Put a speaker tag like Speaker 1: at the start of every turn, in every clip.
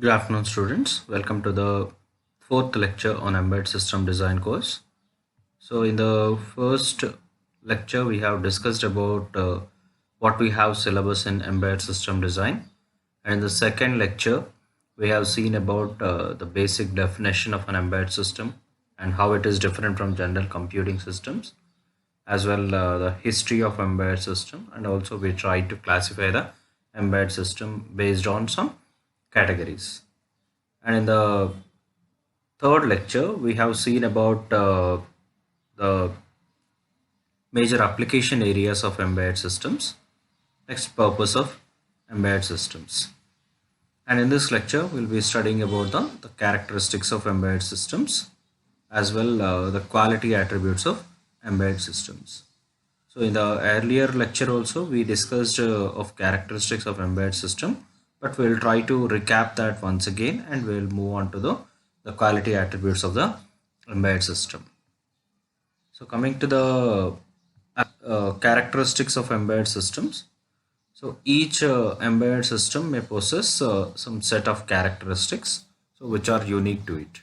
Speaker 1: Good afternoon, students. Welcome to the fourth lecture on embedded system design course. So, in the first lecture, we have discussed about what we have syllabus in embedded system design, and in the second lecture, we have seen about the basic definition of an embedded system and how it is different from general computing systems, as well the history of embedded system, and also we tried to classify the embedded system based on some categories. And in the third lecture, we have seen about the major application areas of embedded systems, next purpose of embedded systems. And in this lecture, we'll be studying about the characteristics of embedded systems as well the quality attributes of embedded systems. So in the earlier lecture also, we discussed of characteristics of embedded system, but we'll try to recap that once again and we'll move on to the quality attributes of the embedded system. So coming to the characteristics of embedded systems. So each embedded system may possess some set of characteristics so which are unique to it.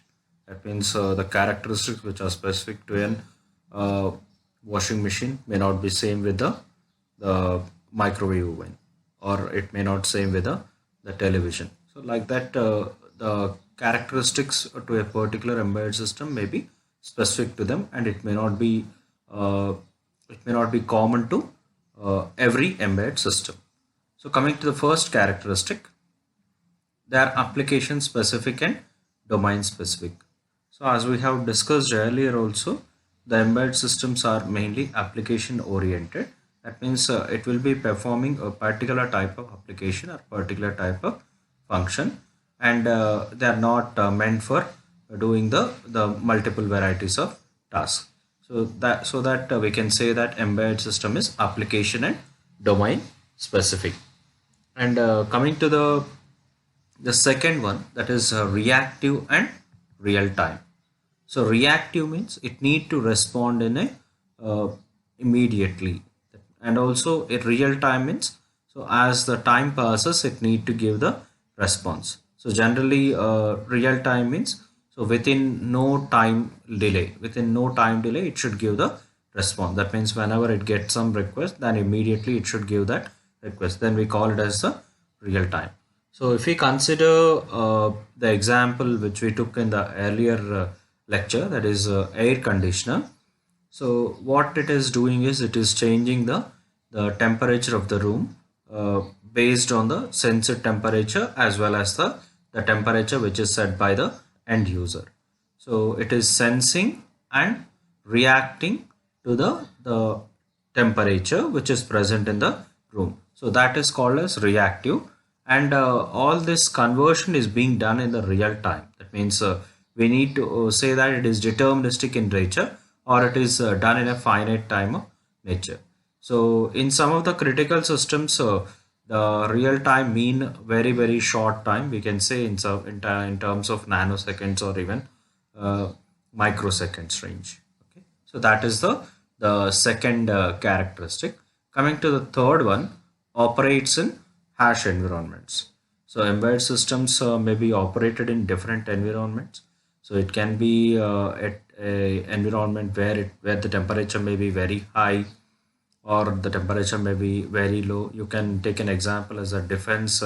Speaker 1: That means the characteristics which are specific to an washing machine may not be same with the microwave oven, or it may not same with the television. So like that the characteristics to a particular embedded system may be specific to them, and uh, it may not be common to every embedded system. So coming to the first characteristic, they are application specific and domain specific. So as we have discussed earlier also, the embedded systems are mainly application oriented. That means it will be performing a particular type of application or particular type of function, and they are not meant for doing the multiple varieties of tasks. So that we can say that embedded system is application and domain specific. And coming to the second one, that is reactive and real time. So reactive means it need to respond in a immediately, and also it real time means so as the time passes it need to give the response. So generally real time means so within no time delay it should give the response. That means whenever it gets some request, then immediately it should give that request. Then we call it as the real time. So if we consider the example which we took in the earlier lecture, that is air conditioner. So what it is doing is it is changing the temperature of the room based on the sensor temperature as well as the temperature which is set by the end user. So it is sensing and reacting to the temperature which is present in the room. So that is called as reactive, and all this conversion is being done in the real time. That means we need to say that it is deterministic in nature, or it is done in a finite time of nature. So in some of the critical systems, the real time mean very short time. We can say in terms of nanoseconds or even uh, microseconds range. Okay, so that is the second characteristic. Coming to the third one, operates in harsh environments. So embedded systems may be operated in different environments. So it can be at a environment where the temperature may be very high or the temperature may be very low. You can take an example as a defense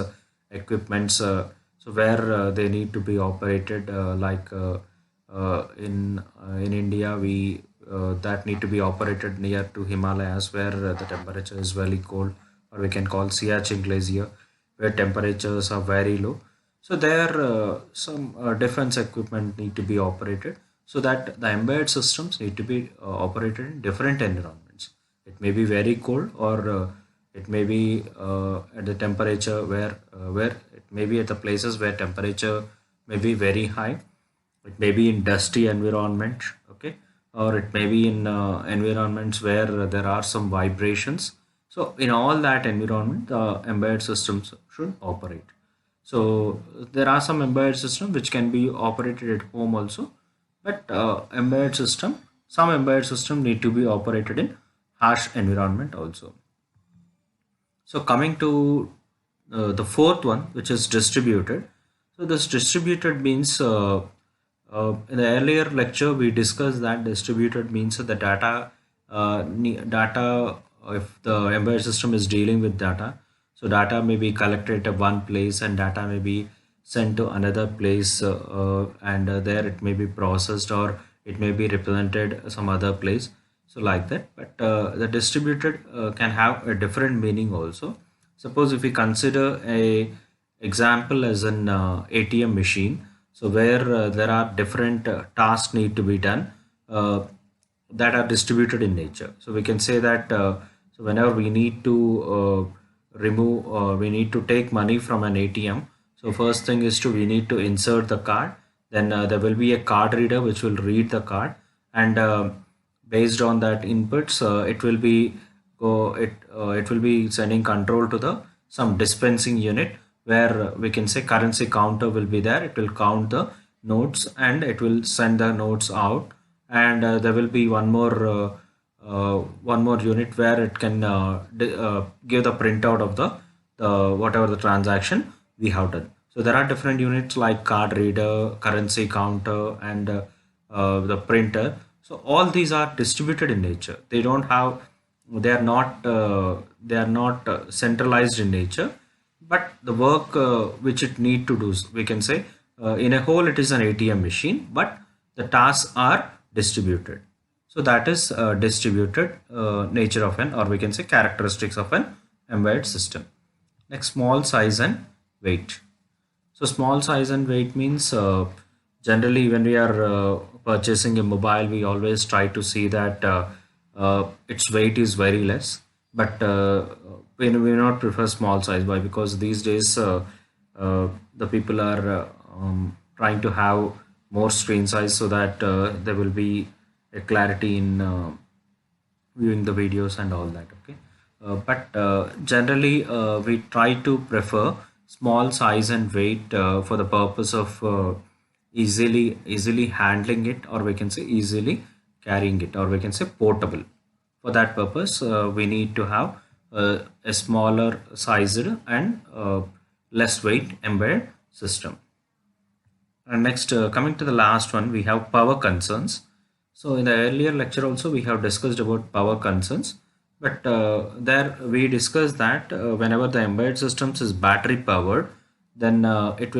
Speaker 1: equipments. So where they need to be operated, in India, we that need to be operated near to Himalayas, where the temperature is very cold, or we can call Siachen Glacier, where temperatures are very low. So there some defense equipment need to be operated, so that the embedded systems need to be operated in different environments. It may be very cold, or it may be at the temperature where it may be at the places where temperature may be very high. It may be in dusty environment, okay, or it may be in environments where there are some vibrations. So in all that environment, the embedded systems should operate. So there are some embedded systems which can be operated at home also, but some embedded system need to be operated in harsh environment also. So coming to the fourth one, which is distributed. So this distributed means in the earlier lecture we discussed that distributed means the data, if the embedded system is dealing with data, so data may be collected at one place and data may be sent to another place, and there it may be processed or it may be represented some other place, so like that. But the distributed can have a different meaning also. Suppose if we consider a example as an ATM machine, so where there are different tasks need to be done, that are distributed in nature. So we can say that so whenever we need to we need to take money from an ATM. So first thing is to we need to insert the card. Then there will be a card reader which will read the card, and based on that inputs, it will be sending control to the some dispensing unit where we can say currency counter will be there. It will count the notes and it will send the notes out, and there will be one more unit where it can give the printout of the whatever the transaction we have done. So there are different units like card reader, currency counter, and the printer. So all these are distributed in nature. They are not centralized in nature, but the work which it need to do, we can say in a whole it is an ATM machine, but the tasks are distributed. So that is distributed nature of an, or we can say characteristics of an embedded system. Next, small size and weight. So small size and weight means generally when we are purchasing a mobile, we always try to see that its weight is very less. But we not prefer small size. Why? Because these days the people are trying to have more screen size so that there will be a clarity in viewing the videos and all that. Okay, but generally we try to prefer small size and weight for the purpose of easily handling it, or we can say easily carrying it, or we can say portable. For that purpose we need to have a smaller sized and less weight embedded system. And next, coming to the last one, we have power concerns. So in the earlier lecture also we have discussed about power concerns, but there we discussed that whenever the embedded systems is battery powered, then it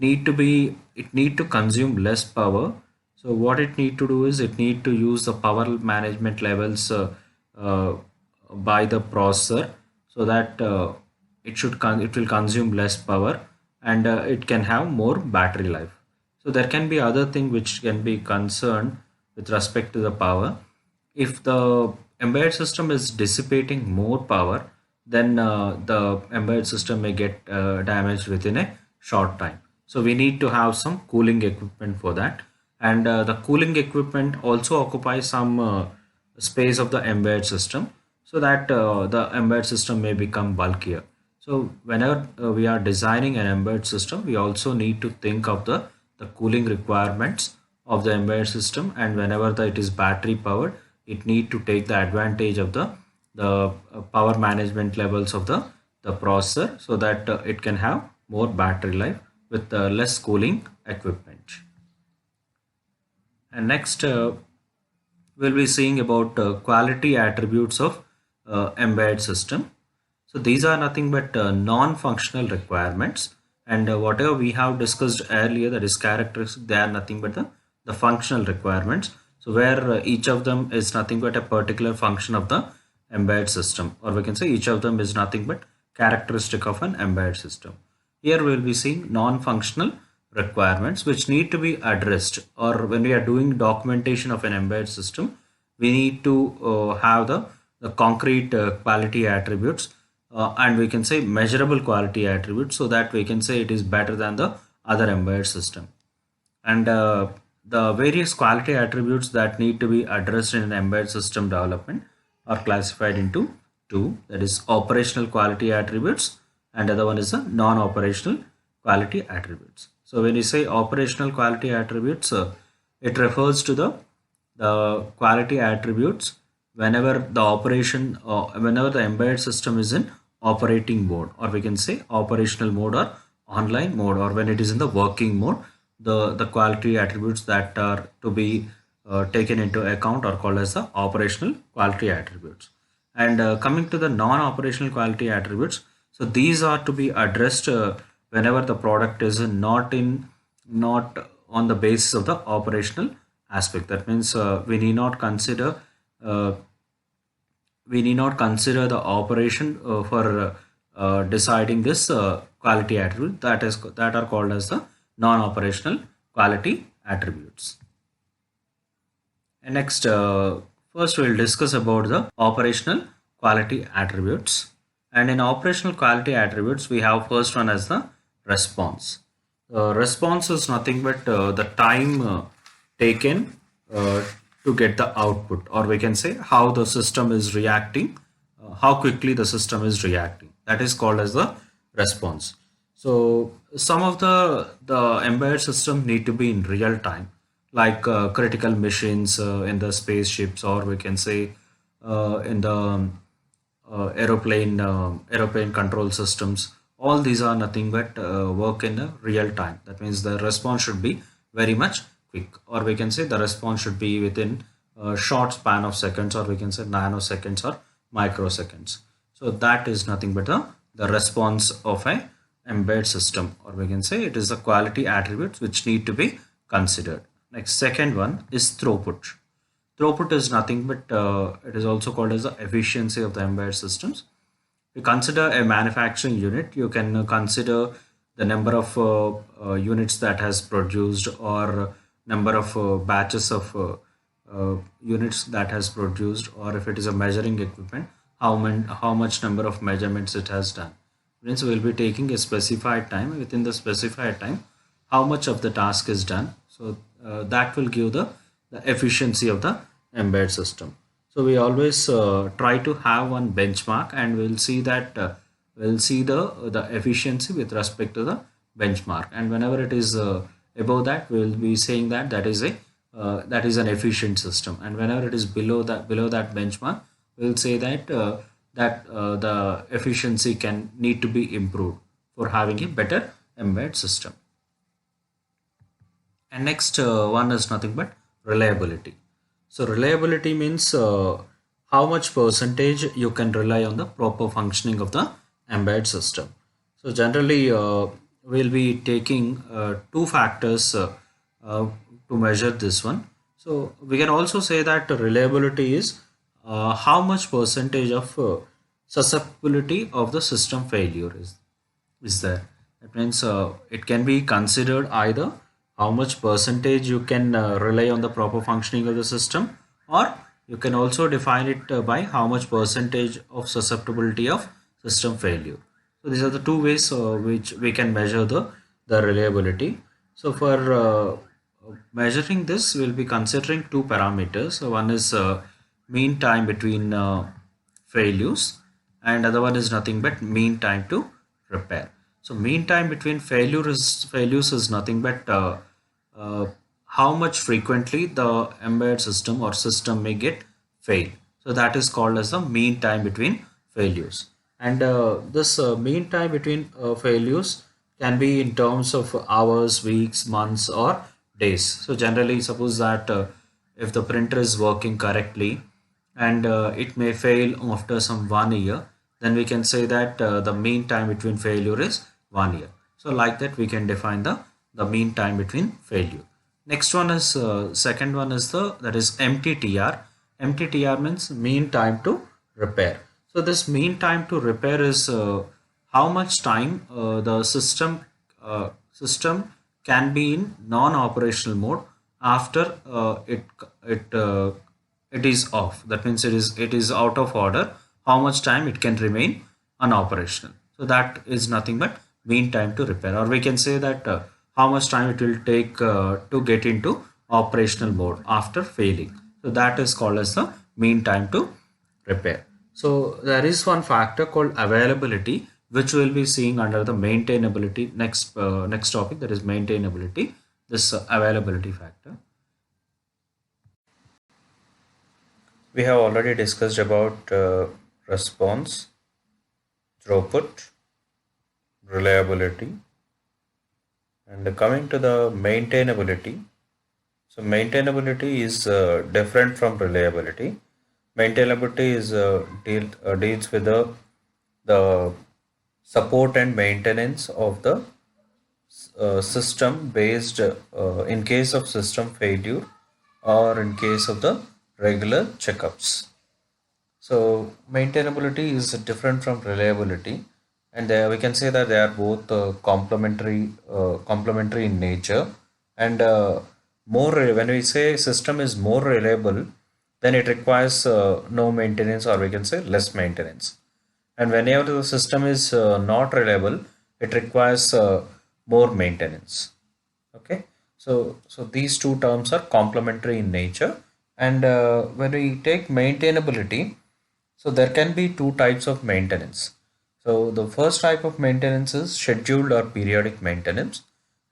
Speaker 1: need to consume less power. So what it need to do is it need to use the power management levels uh, by the processor, so that it will consume less power, and it can have more battery life. So there can be other thing which can be concerned with respect to the power. If the embedded system is dissipating more power, then the embedded system may get damaged within a short time. So we need to have some cooling equipment for that, and the cooling equipment also occupies some space of the embedded system, so that the embedded system may become bulkier. So whenever we are designing an embedded system, we also need to think of the cooling requirements of the embedded system, and whenever it is battery powered, it need to take the advantage of the power management levels of the processor, so that it can have more battery life with less cooling equipment. And next, we'll be seeing about quality attributes of embedded system. So these are nothing but non-functional requirements, and whatever we have discussed earlier, that is characteristics, they are nothing but the functional requirements. So where each of them is nothing but a particular function of the embedded system, or we can say each of them is nothing but characteristic of an embedded system. Here we will be seeing non-functional requirements which need to be addressed, or when we are doing documentation of an embedded system, we need to have the concrete quality attributes, and we can say measurable quality attributes, so that we can say it is better than the other embedded system. And the various quality attributes that need to be addressed in an embedded system development are classified into two, that is operational quality attributes, and other one is the non-operational quality attributes. So when you say operational quality attributes, it refers to the quality attributes whenever whenever the embedded system is in operating mode, or we can say operational mode or online mode or when it is in the working mode, the quality attributes that are to be taken into account are called as the operational quality attributes. And coming to the non-operational quality attributes, so these are to be addressed whenever the product is not on the basis of the operational aspect. That means uh, we need not consider the operation for deciding this quality attribute that are called as the non-operational quality attributes. And next, first we'll discuss about the operational quality attributes. And in operational quality attributes, we have first one as the response. Response is nothing but the time taken to get the output, or we can say how the system is reacting, how quickly the system is reacting. That is called as the response. So some of the embedded system need to be in real time, like critical machines in the spaceships, or we can say in the aeroplane control systems. All these are nothing but work in a real time. That means the response should be very much quick, or we can say the response should be within a short span of seconds, or we can say nanoseconds or microseconds. So that is nothing but the response of a embed system, or we can say it is the quality attributes which need to be considered. Next, second one is throughput. Throughput is nothing but it is also called as the efficiency of the embedded systems. You consider a manufacturing unit, you can consider the number of units that has produced, or number of batches of units that has produced, or if it is a measuring equipment, how much number of measurements it has done. Means we will be taking a specified time. Within the specified time, how much of the task is done. So that will give the efficiency of the embedded system. So we always try to have one benchmark, and we'll see that we'll see the efficiency with respect to the benchmark. And whenever it is above that, we'll be saying that that is an efficient system. And whenever it is below that benchmark, we'll say that the efficiency can need to be improved for having a better embedded system. And next one is nothing but reliability. So reliability means how much percentage you can rely on the proper functioning of the embedded system. So generally, we'll be taking two factors uh, to measure this one. So we can also say that reliability is how much percentage of susceptibility of the system failure is there. That means it can be considered either how much percentage you can rely on the proper functioning of the system, or you can also define it by how much percentage of susceptibility of system failure. So these are the two ways which we can measure the reliability. So for measuring this, we'll be considering two parameters. So one is mean time between failures, and other one is nothing but mean time to repair. So mean time between failures is nothing but uh, how much frequently the embedded system or system may get fail. So that is called as the mean time between failures. And this mean time between failures can be in terms of hours, weeks, months, or days. So generally, suppose that if the printer is working correctly and it may fail after some 1 year, then we can say that the mean time between failure is 1 year. So like that, we can define the mean time between failure. Next one is second one is that is MTTR. MTTR means mean time to repair. So this mean time to repair is how much time the system can be in non-operational mode after it is off. That means it is out of order. How much time it can remain unoperational. So that is nothing but mean time to repair, or we can say that how much time it will take to get into operational mode after failing. So that is called as the mean time to repair. So there is one factor called availability, which we'll be seeing under the maintainability next topic, that is maintainability. This availability factor. We have already discussed about response, throughput, reliability, And coming to the maintainability, so maintainability is different from reliability. Maintainability is deals with the support and maintenance of the system based in case of system failure or in case of the regular checkups. So maintainability is different from reliability, and we can say that they are both complementary in nature. And when we say system is more reliable, then it requires no maintenance, or we can say less maintenance. And whenever the system is not reliable, it requires more maintenance. Okay, so these two terms are complementary in nature. And when we take maintainability, so there can be two types of maintenance. So the first type of maintenance is scheduled or periodic maintenance,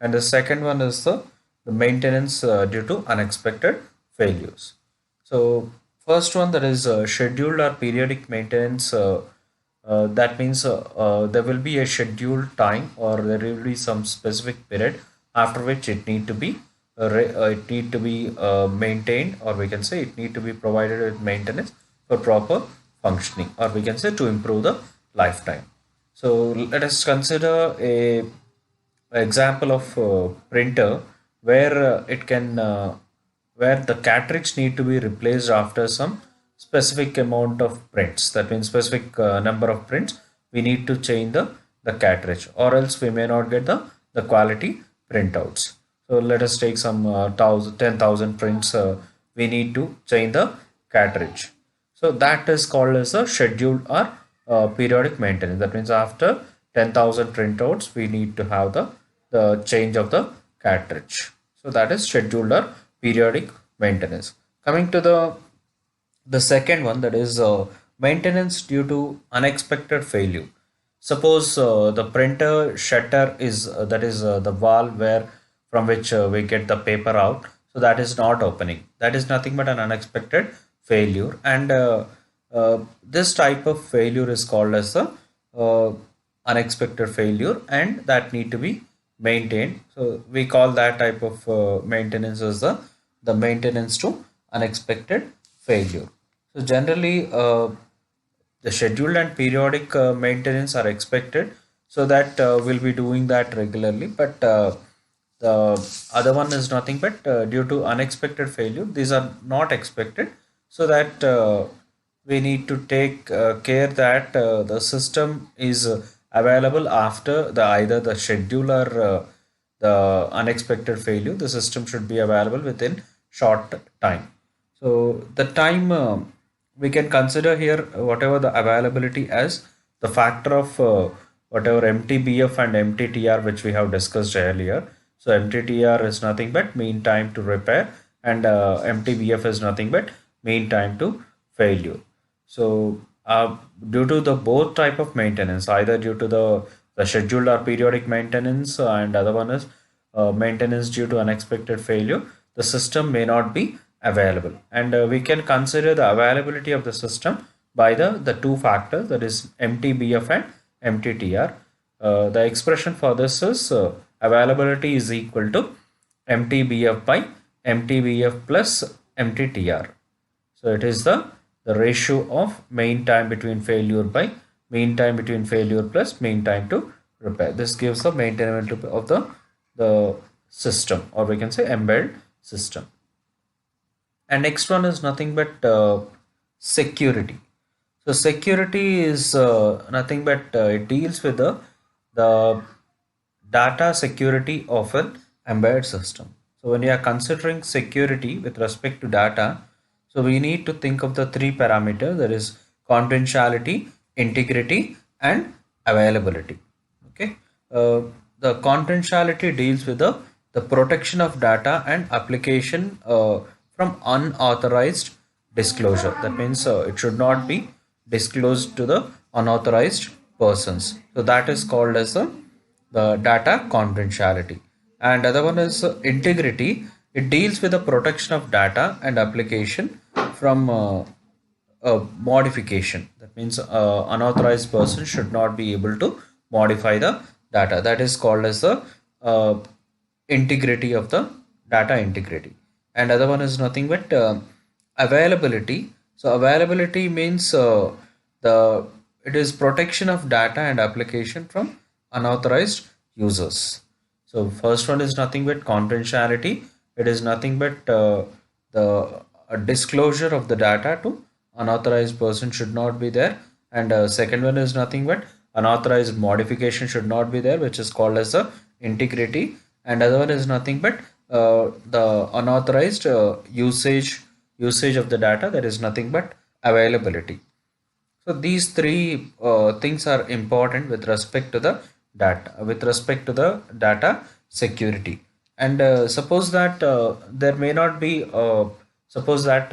Speaker 1: and the second one is the maintenance due to unexpected failures. So first one, that is scheduled or periodic maintenance. That means there will be a scheduled time, or there will be some specific period after which it need to be maintained, or we can say it need to be provided with maintenance for proper functioning, or we can say to improve the lifetime. So let us consider a example of printer where it can where the cartridge need to be replaced after some specific amount of prints. That means specific number of prints we need to change the cartridge, or else we may not get the quality printouts. So let us take some 10,000 prints, we need to change the cartridge. So that is called as a scheduled or periodic maintenance. That means after 10,000 printouts, we need to have the change of the cartridge. So that is scheduled or periodic maintenance. Coming to the second one, that is maintenance due to unexpected failure. Suppose the printer shutter is that is the valve where from which we get the paper out. So that is not opening. That is nothing but an unexpected failure, and this type of failure is called as the uh, unexpected failure, and that need to be maintained. So we call that type of maintenance as the maintenance to unexpected failure. So generally, the scheduled and periodic maintenance are expected, so that we'll be doing that regularly. But the other one is nothing but due to unexpected failure. These are not expected, so that we need to take care that the system is available after the either the schedule or the unexpected failure. The system should be available within short time. So the time we can consider here whatever the availability as the factor of whatever MTBF and MTTR which we have discussed earlier. So MTTR is nothing but mean time to repair, and MTBF is nothing but mean time to failure. So due to the both type of maintenance, either due to the scheduled or periodic maintenance, and other one is maintenance due to unexpected failure, the system may not be available. And we can consider the availability of the system by the two factors, that is MTBF and MTTR. The expression for this is availability is equal to MTBF by MTBF plus MTTR. So it is the ratio of mean time between failure by mean time between failure plus mean time to repair. This gives the maintainability of the system, or we can say embedded system. And next one is nothing but security. So security is nothing but it deals with the data security of an embedded system. So when you are considering security with respect to data, so we need to think of the three parameters, that is confidentiality, integrity, and availability. Okay. The confidentiality deals with the protection of data and application from unauthorized disclosure. That means it should not be disclosed to the unauthorized persons. So that is called as the data confidentiality. And other one is integrity. It deals with the protection of data and application from modification. That means unauthorized person should not be able to modify the data. That is called as the integrity of the data integrity, and other one is nothing but availability. So availability means the it is protection of data and application from unauthorized users. So first one is nothing but confidentiality. It is nothing but the a disclosure of the data to unauthorized person should not be there, and second one is nothing but unauthorized modification should not be there, which is called as the integrity, and other one is nothing but the unauthorized usage of the data, that is nothing but availability. So these three things are important with respect to the data security. And suppose that there may not be suppose that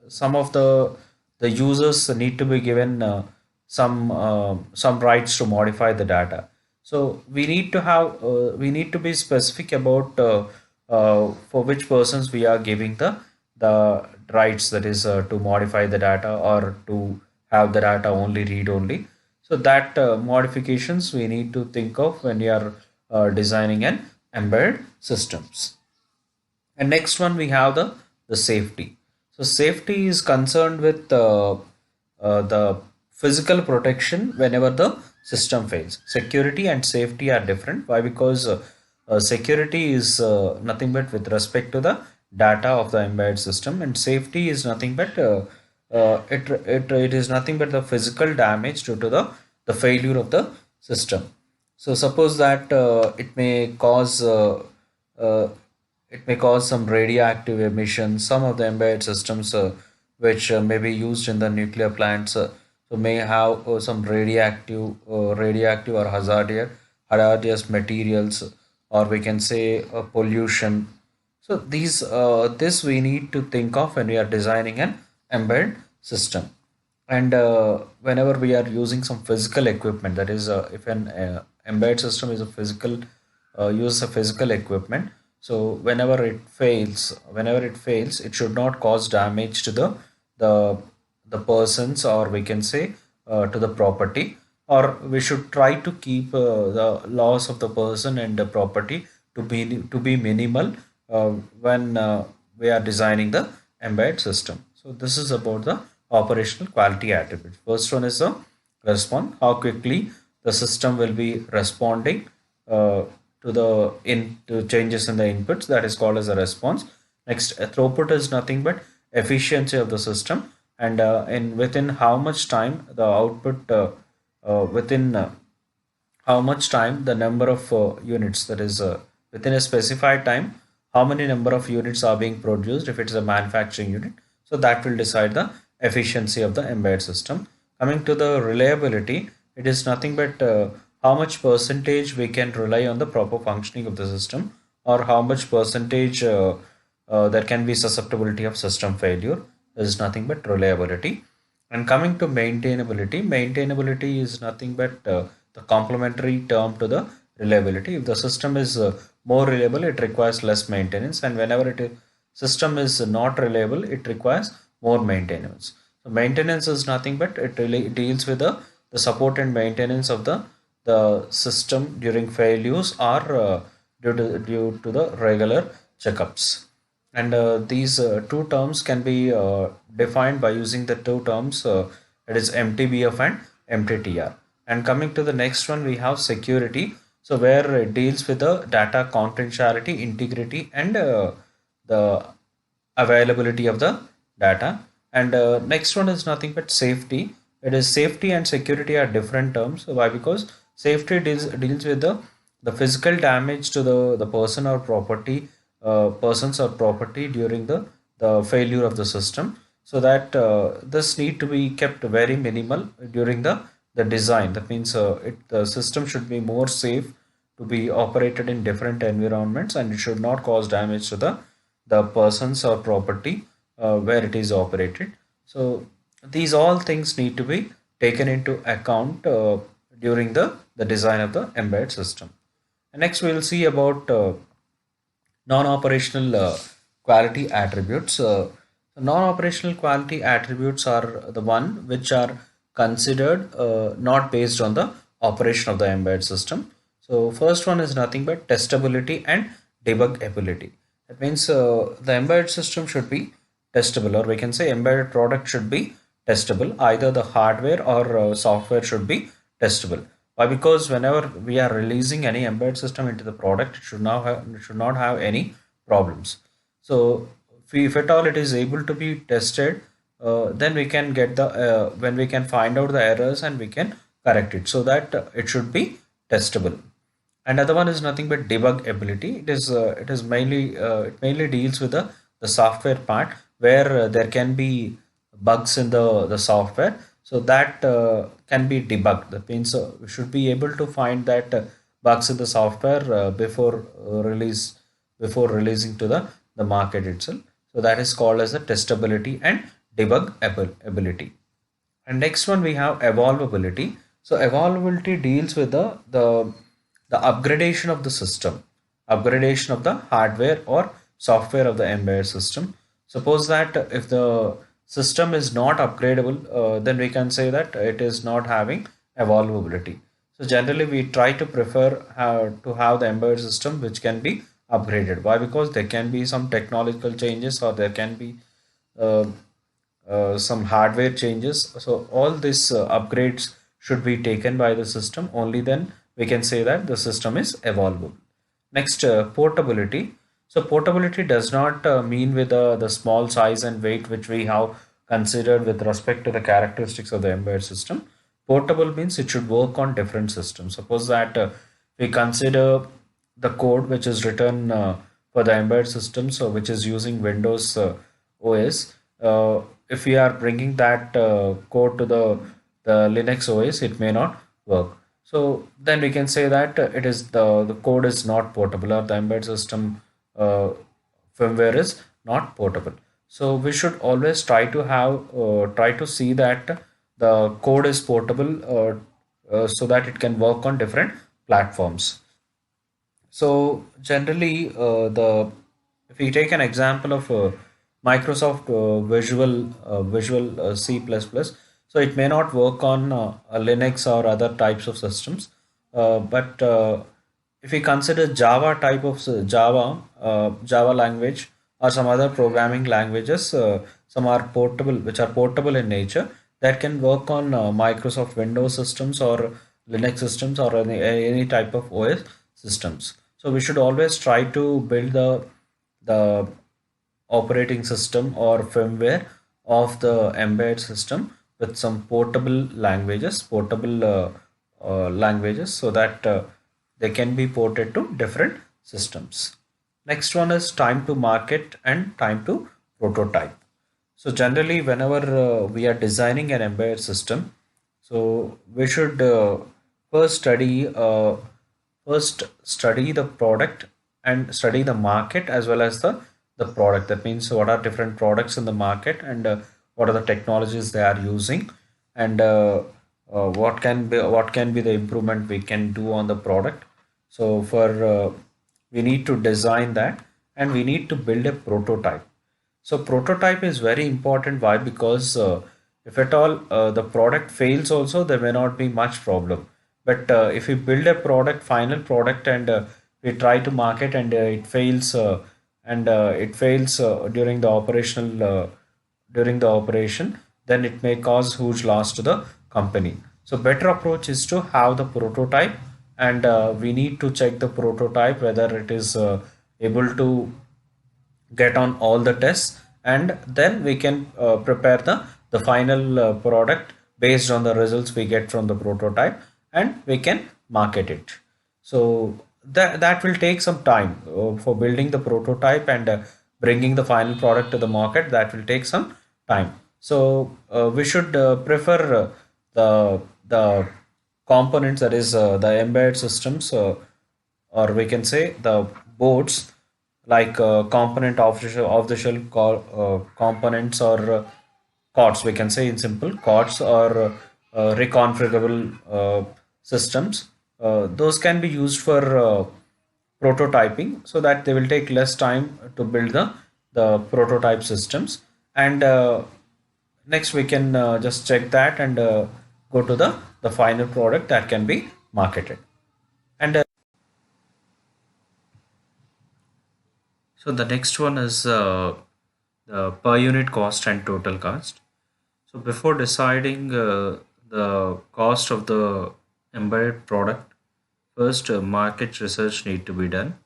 Speaker 1: some of the users need to be given some rights to modify the data. So we need to be specific about for which persons we are giving the rights, that is to modify the data or to have the data only read only. So that modifications we need to think of when we are designing an embedded systems. And next one we have the safety. So safety is concerned with the physical protection whenever the system fails. Security and safety are different. Why? Because security is nothing but with respect to the data of the embedded system, and safety is nothing but it is nothing but the physical damage due to the failure of the system. So suppose that uh, it may cause some radioactive emissions. Some of the embedded systems which may be used in the nuclear plants so may have some radioactive or hazardous materials, or we can say pollution. So this we need to think of when we are designing an embedded system. And whenever we are using some physical equipment, that is if an embedded system is a physical use a physical equipment, so whenever it fails, it should not cause damage to the the persons, or we can say to the property, or we should try to keep the loss of the person and the property to be minimal when we are designing the embedded system. So this is about the operational quality attributes. First one is the response, how quickly the system will be responding uh, to changes in the inputs, that is called as a response. Next, throughput is nothing but efficiency of the system, and in within how much time the output within how much time the number of units, that is within a specified time how many number of units are being produced if it is a manufacturing unit. So that will decide the efficiency of the embedded system. Coming to the reliability, it is nothing but how much percentage we can rely on the proper functioning of the system, or how much percentage there can be susceptibility of system failure, is nothing but reliability. And coming to maintainability, maintainability is nothing but the complementary term to the reliability. If the system is more reliable, it requires less maintenance, and whenever system is not reliable, it requires more maintenance. So maintenance is nothing but it really deals with the support and maintenance of the system during failures, or due to the regular checkups. And these two terms can be defined by using the two terms, that is MTBF and MTTR. And coming to the next one, we have security. So where it deals with the data confidentiality, integrity, and the availability of the data. And next one is nothing but safety. It is safety and security are different terms. Why? Because safety deals with the physical damage to the person or property, persons or property during the failure of the system. So that this need to be kept very minimal during the design. That means the system should be more safe to be operated in different environments, and it should not cause damage to the persons or property where it is operated. So these all things need to be taken into account during the design of the embedded system. And next we will see about non-operational quality attributes. Non-operational quality attributes are the one which are considered not based on the operation of the embedded system. So first one is nothing but testability and debug ability. That means the embedded system should be testable, or we can say embedded product should be testable. Either the hardware or software should be testable. Why? Because whenever we are releasing any embedded system into the product, it should not have any problems. So if at all it is able to be tested, then we can get the when we can find out the errors and we can correct it, so that it should be testable. Another one is nothing but debug ability. It is mainly it mainly deals with the software part, where there can be bugs in the software, so that can be debugged. That means we should be able to find that bugs in the software before releasing to the market itself. So that is called as the testability and debug ability. And next one we have evolvability. So evolvability deals with the upgradation of the system, upgradation of the hardware or software of the embedded system. Suppose that if the system is not upgradable, then we can say that it is not having evolvability. So generally we try to prefer to have the embedded system which can be upgraded. Why? Because there can be some technological changes, or there can be uh, some hardware changes. So all these upgrades should be taken by the system. Only then we can say that the system is evolvable. Next, portability. So portability does not mean with the small size and weight which we have considered with respect to the characteristics of the embedded system. Portable means it should work on different systems. Suppose that we consider the code which is written for the embedded system, so which is using Windows OS. If we are bringing that code to the Linux OS, it may not work. So then we can say that it is the code is not portable, or the embedded system firmware is not portable. So we should always try to see that the code is portable, so that it can work on different platforms. So generally, the if we take an example of Microsoft Visual C++, so it may not work on a Linux or other types of systems. But if we consider Java type of Java language, or some other programming languages, some are portable, which are portable in nature, that can work on Microsoft Windows systems or Linux systems, or any type of OS systems. So we should always try to build the operating system or firmware of the embedded system with some portable languages, so that they can be ported to different systems. Next one is time to market and time to prototype. So generally, whenever we are designing an embedded system, so we should first study the product and study the market as well as the product. That means what are different products in the market, and what are the technologies they are using, and what can be the improvement we can do on the product. So for we need to design that, and we need to build a prototype. So prototype is very important. Why? Because if at all the product fails also, there may not be much problem. But if we build a final product, and we try to market, and it fails during the operation, then it may cause huge loss to the company. So better approach is to have the prototype, and we need to check the prototype whether it is able to get on all the tests, and then we can prepare the final product based on the results we get from the prototype, and we can market it. So that will take some time for building the prototype, and bringing the final product to the market. That will take some time. So we should prefer the components, that is the embedded systems, or we can say the boards, like component off the shelf components, or cards, we can say in simple cards, or reconfigurable systems. Those can be used for prototyping, so that they will take less time to build the prototype systems. And next we can just check that, and go to the final product that can be marketed. And So the next one is the per unit cost and total cost. So before deciding the cost of the embedded product, first market research need to be done,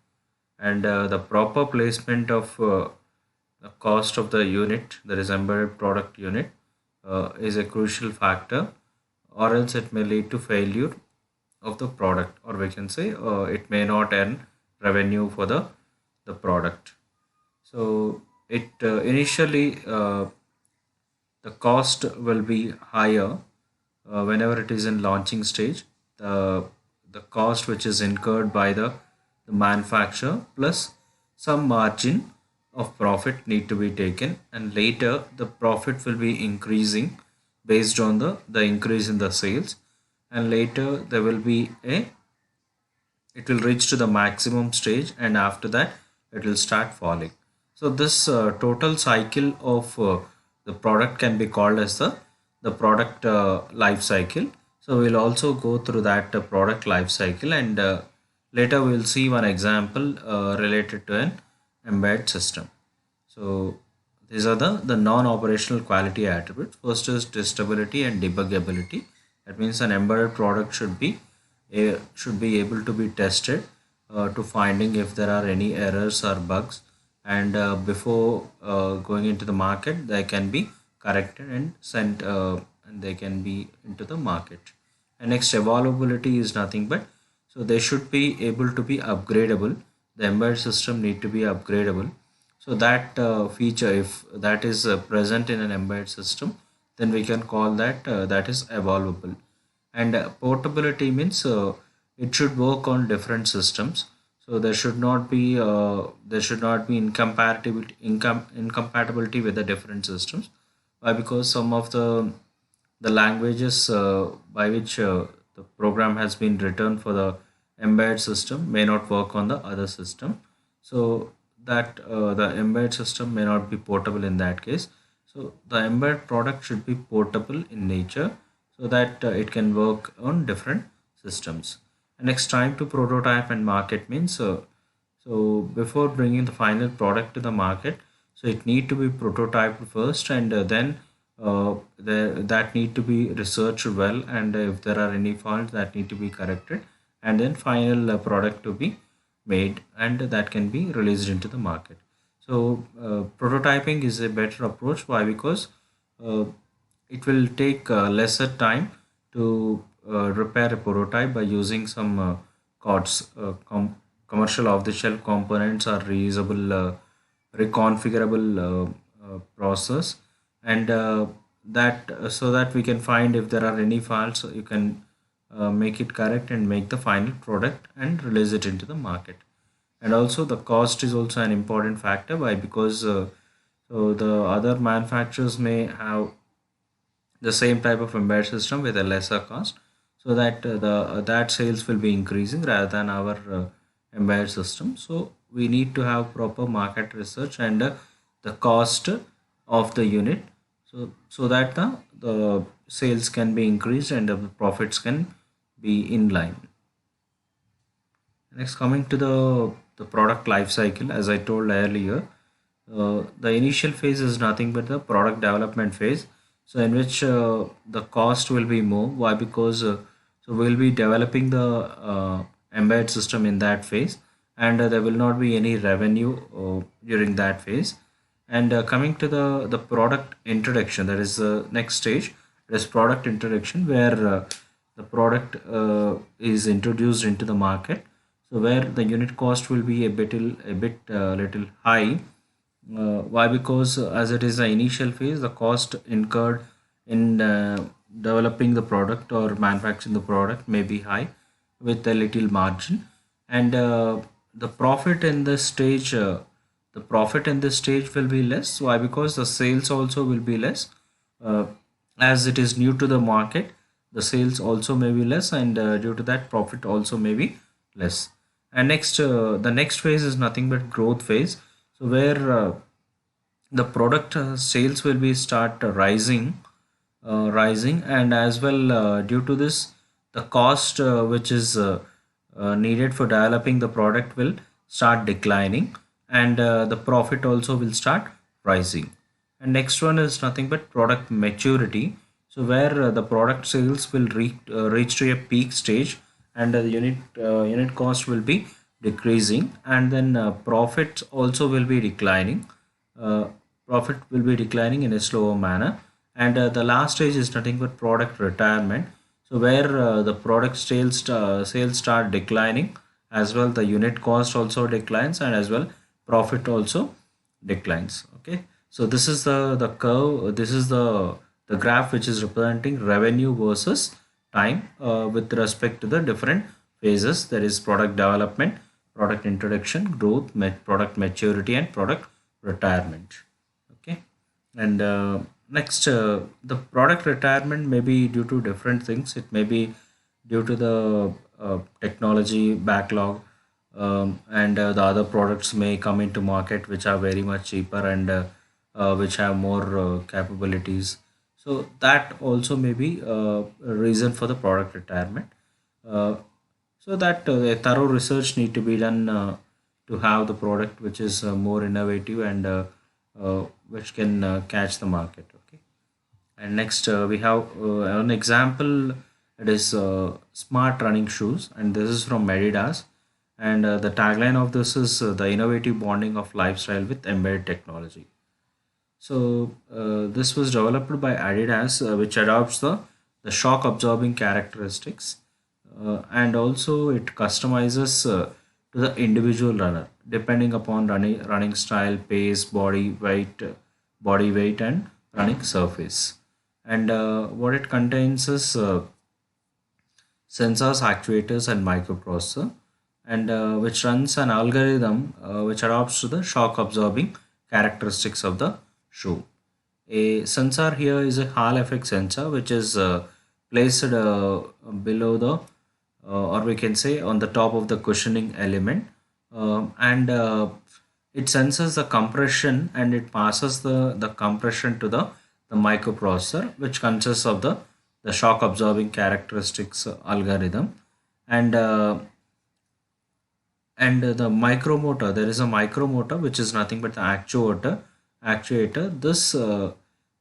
Speaker 1: and the proper placement of the cost of the unit, that is embedded product unit, is a crucial factor, or else it may lead to failure of the product, or we can say it may not earn revenue for the product. So it initially the cost will be higher whenever it is in launching stage. The cost which is incurred by the manufacturer plus some margin of profit need to be taken, and later the profit will be increasing based on the increase in the sales, and later there will be a it will reach to the maximum stage, and after that it will start falling. So this total cycle of the product can be called as the product life cycle. So we'll also go through that product life cycle, and later we'll see one example related to an embedded system. So these are the non-operational quality attributes. First is testability and debuggability. That means an embedded product should be able to be tested to finding if there are any errors or bugs, and before going into the market they can be corrected and sent, and they can be into the market. And next, evaluability is nothing but, so they should be able to be upgradable. The embedded system need to be upgradable, so that feature, if that is present in an embedded system, then we can call that that is evolvable. And portability means it should work on different systems. So there should not be incompatibility with the different systems. Why? Because some of the languages by which the program has been written for the embedded system may not work on the other system. So that the embedded system may not be portable in that case. So the embedded product should be portable in nature, so that it can work on different systems. And next, time to prototype and market means, so before bringing the final product to the market, so it need to be prototyped first, and then that need to be researched well, and if there are any faults that need to be corrected, and then final product to be made, and that can be released into the market. So prototyping is a better approach. Why? Because uh, it will take lesser time to repair a prototype by using some COTS, commercial off-the-shelf components, or reusable, reconfigurable process, and that so that we can find if there are any faults, you can make it correct and make the final product and release it into the market. And also the cost is also an important factor. Why? Because so the other manufacturers may have the same type of embedded system with a lesser cost, so that the that sales will be increasing rather than our embedded system. So we need to have proper market research, and the cost of the unit, so that the sales can be increased and the profits can be in line. Next, coming to the product life cycle, as I told earlier, the initial phase is nothing but the product development phase. So in which the cost will be more. Why? Because so we'll be developing the embedded system in that phase, and there will not be any revenue during that phase. And coming to the product introduction, that is the next stage. It is product introduction, where the product is introduced into the market. So where the unit cost will be a bit little high. Why? Because as it is the initial phase, the cost incurred in developing the product or manufacturing the product may be high with a little margin, and the profit in this stage, will be less. Why? Because the sales also will be less. Uh, as it is new to the market, the sales also may be less, and due to that, profit also may be less. And next, the next phase is nothing but growth phase. So where the product sales will be start rising, and as well due to this, the cost which is needed for developing the product will start declining, and the profit also will start rising. And next one is nothing but product maturity. So where the product sales will reach to a peak stage, and the unit cost will be decreasing, and then profit also will be declining. uh, Profit will be declining in a slower manner. And the last stage is nothing but product retirement. So where the product sales start declining, as well the unit cost also declines, and as well profit also declines. Okay, so this is the curve. This is the graph which is representing revenue versus time with respect to the different phases. There is product development, product introduction, growth, product maturity, and product retirement. Okay, and next, the product retirement may be due to different things. It may be due to the technology backlog, and the other products may come into market which are very much cheaper, and which have more capabilities. So that also may be a reason for the product retirement. Uh, so that a thorough research need to be done to have the product which is more innovative, and which can catch the market. Okay, and next we have an example. It is smart running shoes, and this is from Medidas. And the tagline of this is the innovative bonding of lifestyle with embedded technology. So this was developed by Adidas, which adopts the shock absorbing characteristics, and also it customizes to the individual runner depending upon running style, pace, body weight, and running surface. And what it contains is sensors, actuators, and microprocessor, and which runs an algorithm which adapts to the shock absorbing characteristics of the shoe. A sensor here is a Hall effect sensor, which is placed below the, or we can say on the top of the cushioning element, and it senses the compression, and it passes the compression to the microprocessor, which consists of the shock absorbing characteristics algorithm. And the micromotor, there is a micromotor which is nothing but the actuator. This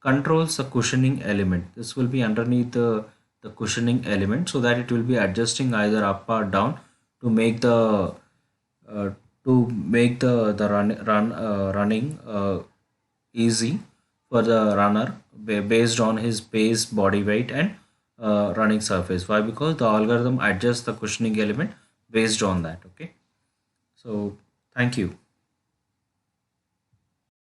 Speaker 1: controls the cushioning element. This will be underneath the cushioning element, so that it will be adjusting either up or down to make uh, the running easy for the runner, based on his pace, body weight, and running surface. Why? Because the algorithm adjusts the cushioning element based on that. Okay, so thank you.